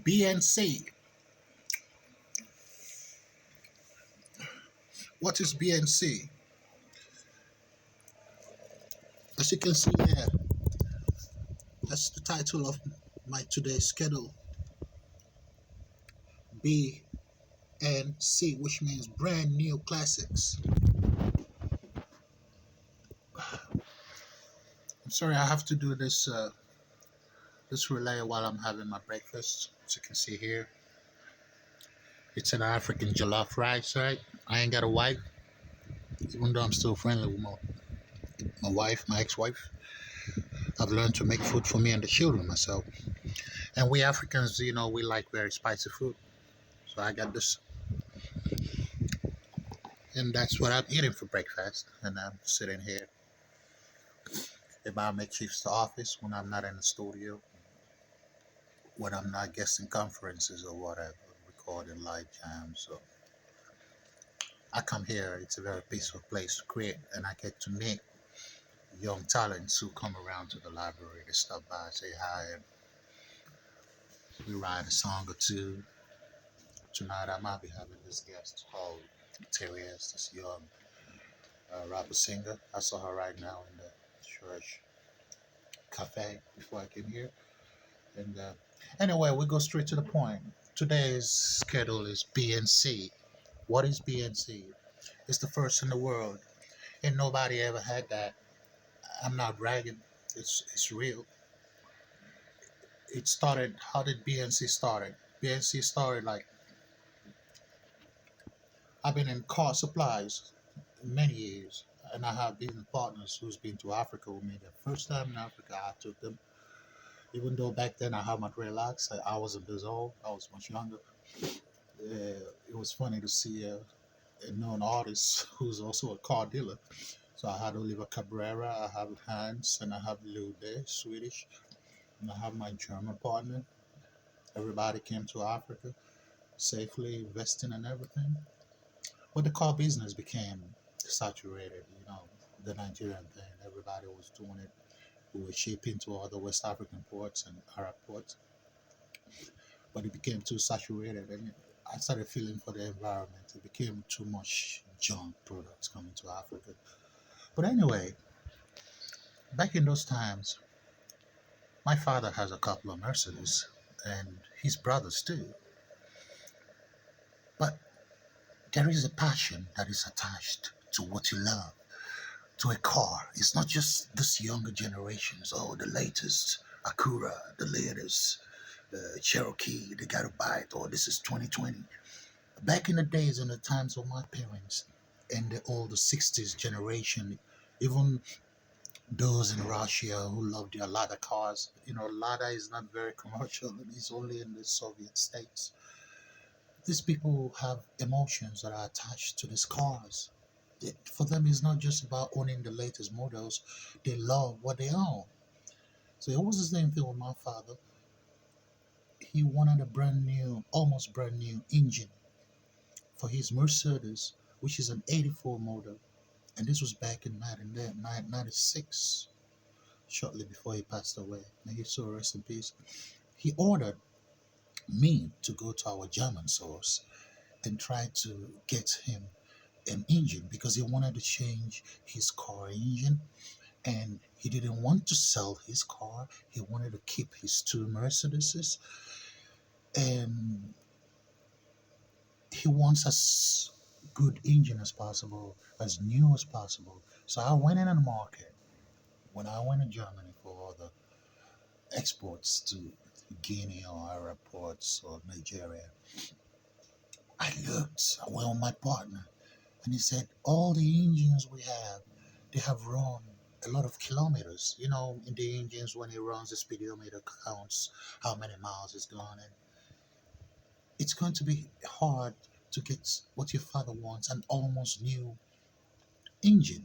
BNC. What is BNC? As you can see here, that's the title of my today's schedule. BNC, which means brand new classics. I'm sorry, I have to do this relay while I'm having my breakfast. As you can see here, it's an African jollof rice, right? I ain't got a wife, even though I'm still friendly with my wife, my ex-wife. I've learned to make food for me and the children myself. And we Africans, we like very spicy food. So I got this, and that's what I'm eating for breakfast. And I'm sitting here in my makeshift office when I'm not in the studio, when I'm not guesting conferences or whatever, recording live jams. So I come here. It's a very peaceful place to create, and I get to meet young talents who come around to the library. They stop by, say hi, and we write a song or two. Tonight I might be having this guest called Terriers, this young rapper singer. I saw her right now in the church cafe before I came here. And anyway, we go straight to the point. Today's schedule is BNC. What is BNC? It's the first in the world, and nobody ever had that. I'm not bragging. It's real. It started. How did BNC started? BNC started like I've been in car supplies many years, and I have been partners who's been to Africa with me. The first time in Africa, I took them. Even though back then I had my dreadlocks, I wasn't this old. I was much younger. It was funny to see a known artist who's also a car dealer. So I had Oliver Cabrera, I have Hans, and I have Lude, Swedish, and I have my German partner. Everybody came to Africa safely, investing and everything. But the car business became saturated, the Nigerian thing. Everybody was doing it. We were shipping to other West African ports and Arab ports, but it became too saturated, and I started feeling for the environment. It became too much junk products coming to Africa. But anyway, back in those times, my father has a couple of Mercedes, and his brothers too. But there is a passion that is attached to what you love, to a car. It's not just this younger generations, oh, the latest Acura, the latest Cherokee, they got to buy it, or this is 2020. Back in the days, in the times of my parents and the older 60s generation, even those in Russia who loved their Lada cars, Lada is not very commercial, it's only in the Soviet states. These people have emotions that are attached to these cars. For them, it's not just about owning the latest models, they love what they own. So it was the same thing with my father. He wanted a brand new, almost brand new engine for his Mercedes, which is an 84 model. And this was back in 1996, shortly before he passed away. May his soul rest in peace. He ordered me to go to our German source and try to get him an engine because he wanted to change his car engine, and he didn't want to sell his car. He wanted to keep his two Mercedeses, and he wants as good engine as possible, as new as possible. So I went in the market when I went to Germany for the exports to Guinea or Arab ports or Nigeria. I looked, I went with my partner, and he said, all the engines we have, they have run a lot of kilometers. In the engines, when it runs, the speedometer counts how many miles it's gone. And it's going to be hard to get what your father wants, an almost new engine.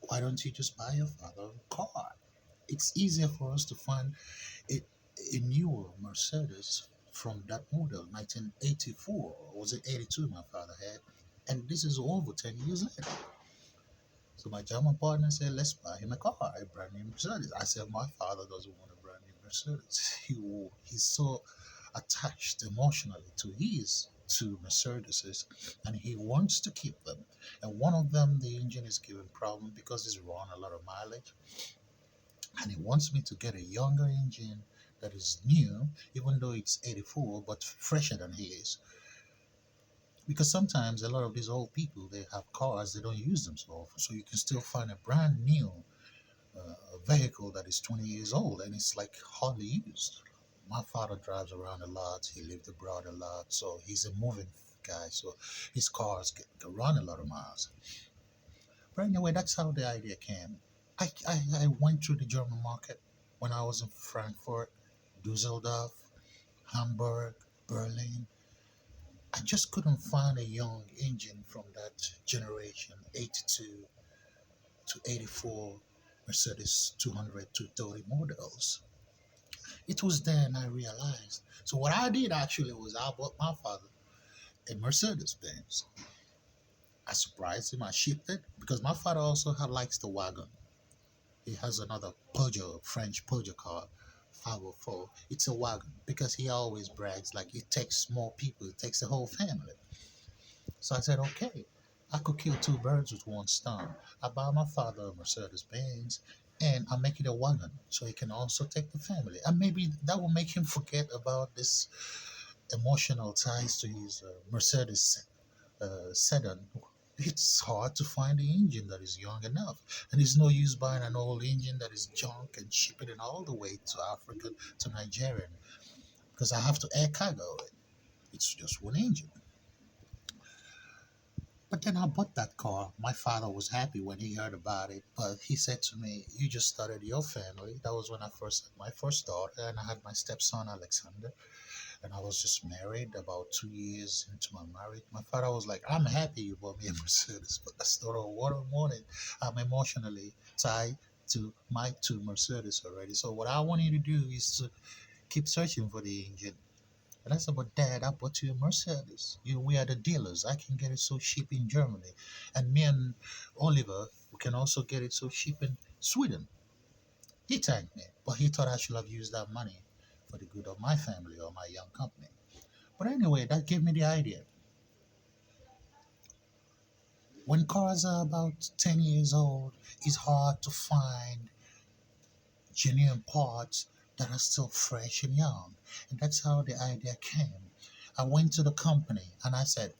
Why don't you just buy your father a car? It's easier for us to find a, a newer Mercedes from that model, 1984. Or was it 82 my father had? And this is over 10 years later. So my German partner said, let's buy him a car, a brand new Mercedes. I said, my father doesn't want a brand new Mercedes. He's so attached emotionally to his two Mercedeses, and he wants to keep them. And one of them, the engine is giving problem because it's run a lot of mileage, and he wants me to get a younger engine that is new, even though it's 84, but fresher than his. Because sometimes a lot of these old people, they have cars, they don't use them so often, so you can still find a brand new vehicle that is 20 years old and it's like hardly used. My father drives around a lot. He lived abroad a lot, so he's a moving guy. So his cars can run a lot of miles. But anyway, that's how the idea came. I went through the German market when I was in Frankfurt, Dusseldorf, Hamburg, Berlin. I just couldn't find a young engine from that generation, 82 to 84 Mercedes 200 to 30 models. It was then I realized. So what I did actually was I bought my father a Mercedes Benz. I surprised him. I shipped it because my father also likes the wagon. He has another Peugeot, French Peugeot car, 504. It's a wagon because he always brags like it takes more people. It takes the whole family. So I said, okay, I could kill two birds with one stone. I buy my father a Mercedes Benz and I make it a wagon so he can also take the family. And maybe that will make him forget about this emotional ties to his Mercedes sedan. It's hard to find the engine that is young enough. And it's no use buying an old engine that is junk and shipping it all the way to Africa, to Nigeria, because I have to air cargo it. It's just one engine. But then I bought that car. My father was happy when he heard about it, but he said to me, "You just started your family." That was when I first had my first daughter, and I had my stepson Alexander, and I was just married about 2 years into my marriage. My father was like, "I'm happy you bought me a Mercedes, but that's not what I wanted. I'm emotionally tied to my two Mercedes already. So what I want you to do is to keep searching for the engine." And I said, "But Dad, I bought you a Mercedes. We are the dealers. I can get it so cheap in Germany. And me and Oliver, we can also get it so cheap in Sweden." He thanked me, but he thought I should have used that money for the good of my family or my young company. But anyway, that gave me the idea. When cars are about 10 years old, it's hard to find genuine parts that are still fresh and young. And that's how the idea came. I went to the company and I said,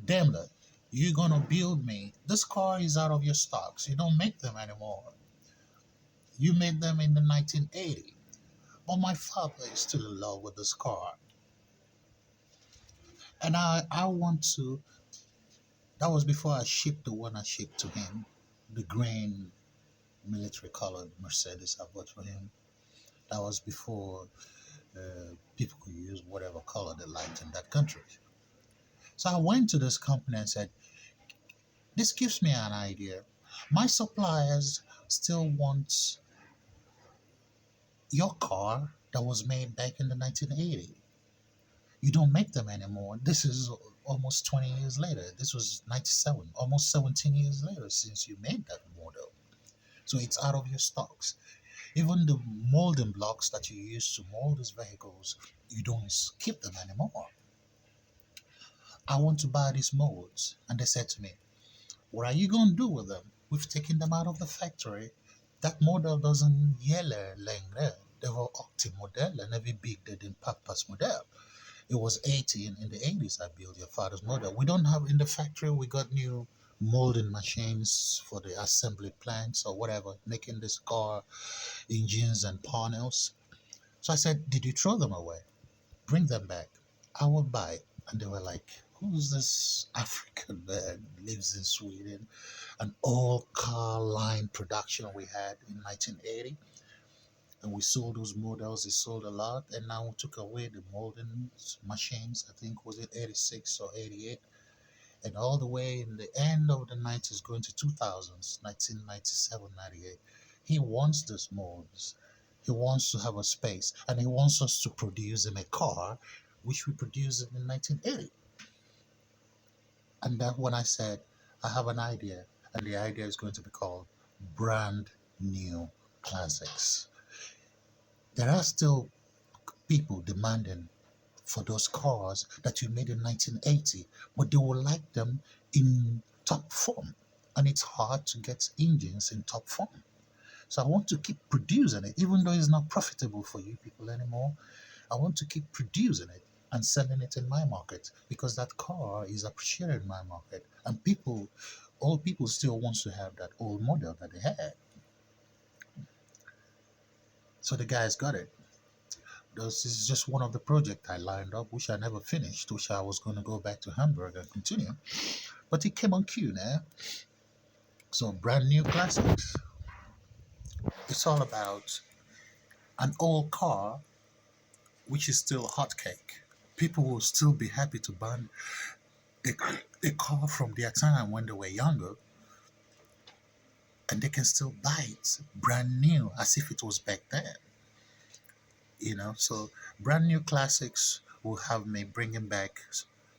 Daimler, you're gonna build me. This car is out of your stocks. You don't make them anymore. You made them in the 1980. But my father is still in love with this car. And I want to, that was before I shipped the one I shipped to him, the green military colored Mercedes I bought for him. That was before people could use whatever color they liked in that country. So I went to this company and said, this gives me an idea. My suppliers still want your car that was made back in the 1980. You don't make them anymore. This is almost 20 years later. This was 97, almost 17 years later since you made that model. So it's out of your stocks. Even the molding blocks that you use to mold these vehicles, you don't keep them anymore. I want to buy these molds. And they said to me, what are you going to do with them? We've taken them out of the factory. That model doesn't gäller längre. Det var 80 modellen när vi byggde din pappas modell. It was 80 in the 80s I built your father's model. We don't have in the factory, we got new molding machines for the assembly plants or whatever, making this car engines and panels. So I said, did you throw them away? Bring them back. I will buy. And they were like, who's this African man lives in Sweden? An old car line production we had in 1980. And we sold those models. It sold a lot. And now we took away the molding machines. I think was it 86 or 88. And all the way in the end of the 90s, going to 2000s, 1997, 98. He wants these molds. He wants to have a space. And he wants us to produce him a car, which we produced in 1980. And that when I said, I have an idea, and the idea is going to be called Brand New Classics. There are still people demanding for those cars that you made in 1980, but they will like them in top form. And it's hard to get engines in top form. So I want to keep producing it, even though it's not profitable for you people anymore. I want to keep producing it and selling it in my market because that car is appreciated in my market. And people, all people still wants to have that old model that they had. So the guys got it. This is just one of the projects I lined up, which I never finished, which I was going to go back to Hamburg and continue. But it came on cue now. So brand new classics. It's all about an old car, which is still a hot cake. People will still be happy to buy a, a car from their time when they were younger, and they can still buy it brand new as if it was back then. So brand new classics will have me bringing back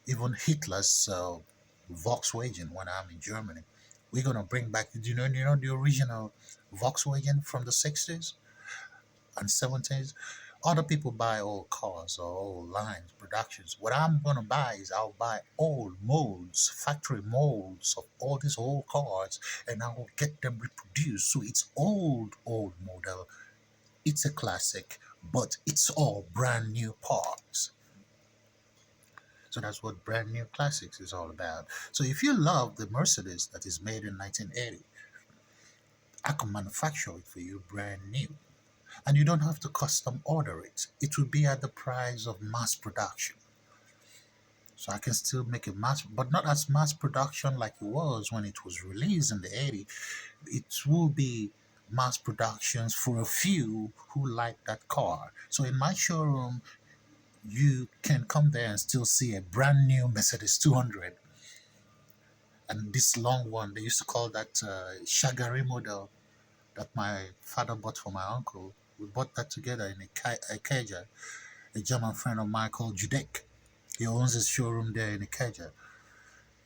even Hitler's Volkswagen when I'm in Germany. We're gonna bring back, the original Volkswagen from the 60s and 70s. Other people buy old cars or old lines, productions. What I'm gonna buy is I'll buy old molds, factory molds of all these old cars, and I will get them reproduced. So it's old model. It's a classic, but it's all brand new parts. So that's what brand new classics is all about. So if you love the Mercedes that is made in 1980, I can manufacture it for you brand new. And you don't have to custom order it. It will be at the price of mass production. So I can still make a mass, but not as mass production like it was when it was released in the 80s. It will be mass productions for a few who like that car. So in my showroom, you can come there and still see a brand new Mercedes 200. And this long one, they used to call that Shagari model that my father bought for my uncle. We bought that together in Ikeja. A German friend of mine called Judek. He owns his showroom there in Ikeja.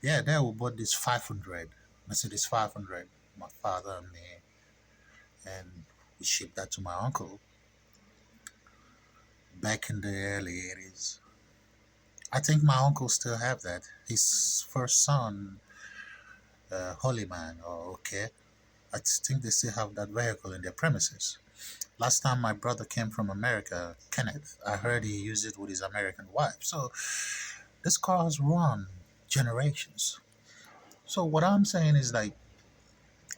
Yeah, there we bought this 500, Mercedes 500, my father and me. And we shipped that to my uncle back in the early 80s. I think my uncle still have that. His first son, Holy Man, or okay, I think they still have that vehicle in their premises. Last time my brother came from America, Kenneth, I heard he used it with his American wife. So this car has run generations. So what I'm saying is like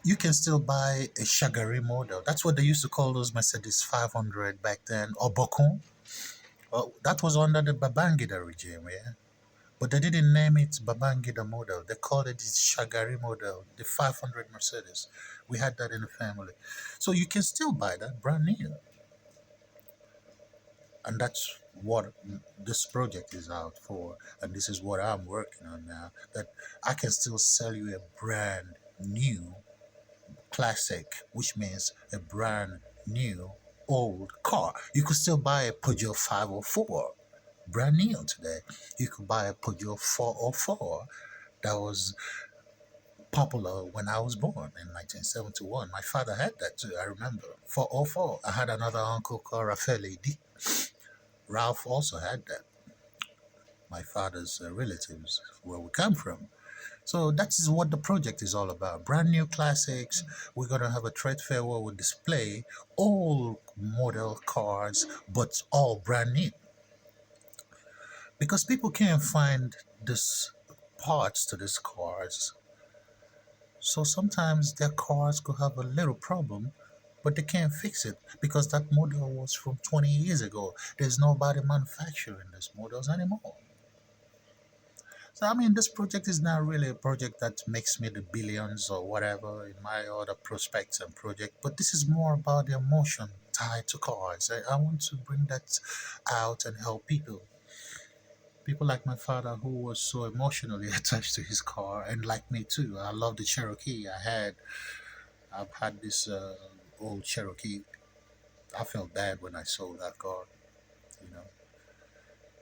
you can still buy a Shagari model. That's what they used to call those Mercedes 500 back then, or Bokun. Well, that was under the Babangida regime, yeah. But they didn't name it Babangida model. They called it the Shagari model, the 500 Mercedes. We had that in the family. So you can still buy that brand new. And that's what this project is out for. And this is what I'm working on now. That I can still sell you a brand new classic, which means a brand new old car. You could still buy a Peugeot 504 brand new today. You could buy a Peugeot 404 that was popular when I was born in 1971. My father had that too, I remember. 404. I had another uncle called Rafael D. Ralph also had that. My father's relatives, where we come from. So that's what the project is all about. Brand new classics. We're gonna have a trade fair where we display all model cars, but all brand new. Because people can't find this parts to these cars. So sometimes their cars could have a little problem, but they can't fix it because that model was from 20 years ago. There's nobody manufacturing these models anymore. So I mean, this project is not really a project that makes me the billions or whatever in my other prospects and project, but this is more about the emotion tied to cars. I want to bring that out and help people. People like my father who was so emotionally attached to his car, and like me too. I love the Cherokee. I've had this old Cherokee. I felt bad when I sold that car, you know.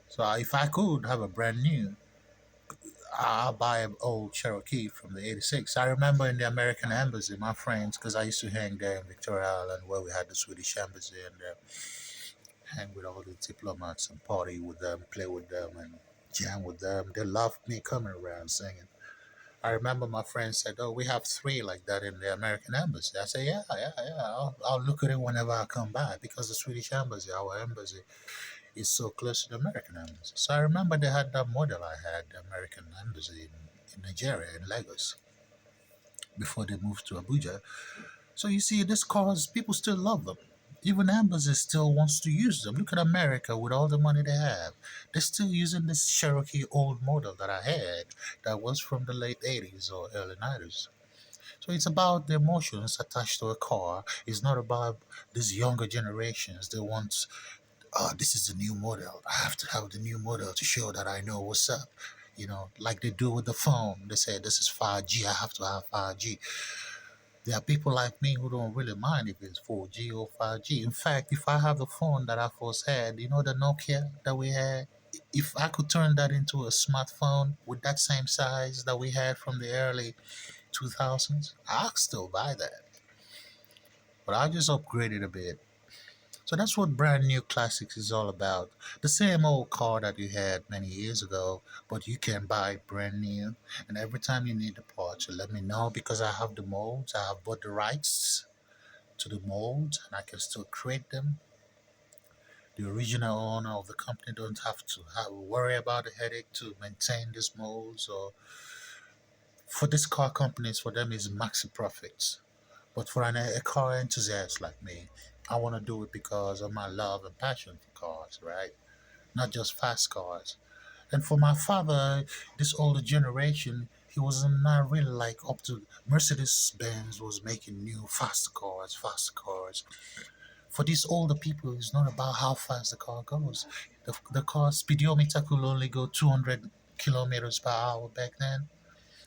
So if I could have a brand new, I'll buy an old Cherokee from the 86. I remember in the American Embassy, my friends, because I used to hang there in Victoria Island where we had the Swedish Embassy and there. hang with all the diplomats and party with them, play with them, and jam with them. They loved me coming around singing. I remember my friend said, "Oh, we have three like that in the American embassy." I said, "Yeah, yeah, yeah. I'll look at it whenever I come by because the Swedish embassy, our embassy, is so close to the American embassy." So I remember they had that model I had, the American embassy in Nigeria, in Lagos, before they moved to Abuja. So you see, this cars, people still love them. Even embassies still wants to use them. Look at America with all the money they have. They're still using this Cherokee old model that I had that was from the late 80s or early 90s. So it's about the emotions attached to a car. It's not about these younger generations. They want, this is the new model. I have to have the new model to show that I know what's up. You know, like they do with the phone. They say this is 5G. I have to have 5G. There are people like me who don't really mind if it's 4G or 5G. In fact, if I have the phone that I first had, you know, the Nokia that we had, if I could turn that into a smartphone with that same size that we had from the early 2000s, I'll still buy that. But I'll just upgrade it a bit. So that's what brand new classics is all about. The same old car that you had many years ago, but you can buy brand new. And every time you need the parts, you let me know because I have the molds. I have bought the rights to the molds and I can still create them. The original owner of the company don't have to worry about the headache to maintain these molds. Or for these car companies, for them is maxi profits. But for a car enthusiast like me, I want to do it because of my love and passion for cars, right? Not just fast cars. And for my father, this older generation, he was not really like up to Mercedes Benz was making new fast cars, fast cars. For these older people, it's not about how fast the car goes. The car speedometer could only go 200 kilometers per hour back then.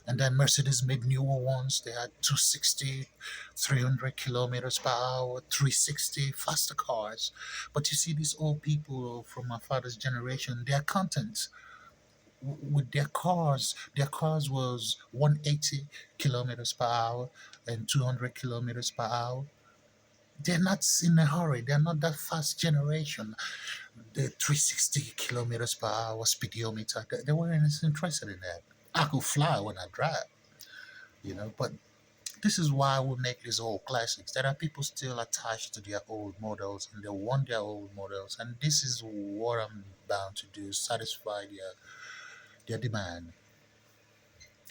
And then Mercedes made newer ones. They had 260, 300 kilometers per hour, 360, faster cars. But you see, these old people from my father's generation, their content with their cars was 180 kilometers per hour and 200 kilometers per hour. They're not in a hurry. They're not that fast generation. The 360 kilometers per hour speedometer, they weren't interested in that. I could fly when I drive, but this is why we make these old classics. There are people still attached to their old models and they want their old models. And this is what I'm bound to do, satisfy their demand.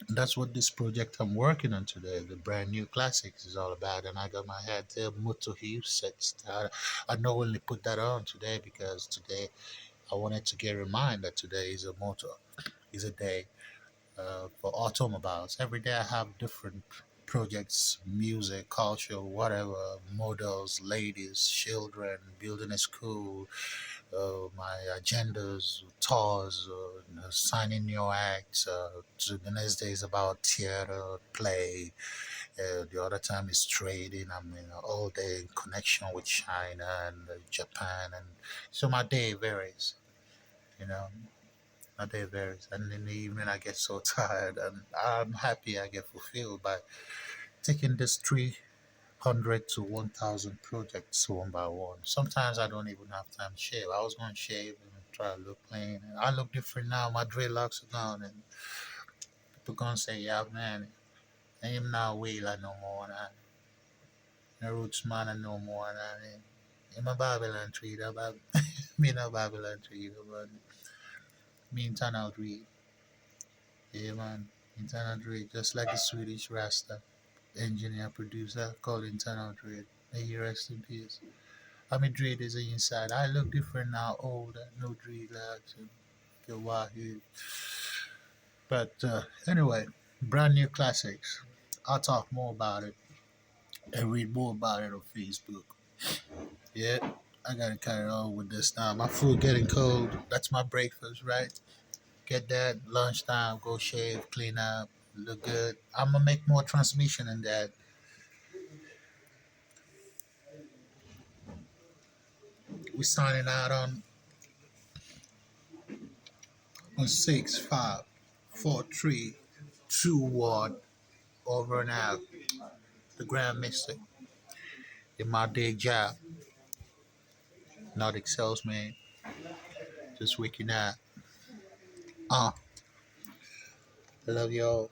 And that's what this project I'm working on today, the brand new classics, is all about. And I got my head there, Moto Hue sets. I not only put that on today because today I wanted to get reminded that today is is a day for automobiles. Every day I have different projects, music, culture, whatever, models, ladies, children, building a school, my agendas, tours, signing new acts. The next day is about theater, play. The other time is trading. I mean, all day in connection with China and Japan. And so my day varies, you know. My day varies. And in the evening, I get so tired. And I'm happy I get fulfilled by taking this 300 to 1,000 projects one by one. Sometimes I don't even have time to shave. I was going to shave and try to look clean. And I look different now. My dreadlocks are gone. And people going to say, yeah, man, I am now wheeler no more. And I roots man no more. And I'm a Babylon tree. Me no Babylon tree. But me internal tree. Yeah, man. Internal trade, just like the Swedish Rasta engineer producer called Internal Trade. May he rest in peace. I'm a dread is inside. I look different now, older, no dreadlocks and the wahoo. But anyway, brand new classics. I'll talk more about it and read more about it on Facebook. Yeah, I gotta carry on with this now. My food getting cold. That's my breakfast, right? Get that lunchtime, go shave, clean up, look good. I'm gonna make more transmission in that. We signing out on 6, 5, 4, 3, 2, 1. Over and out. The Grand Mystic in my day job. Nordic salesman, just waking up. Uh, I love y'all.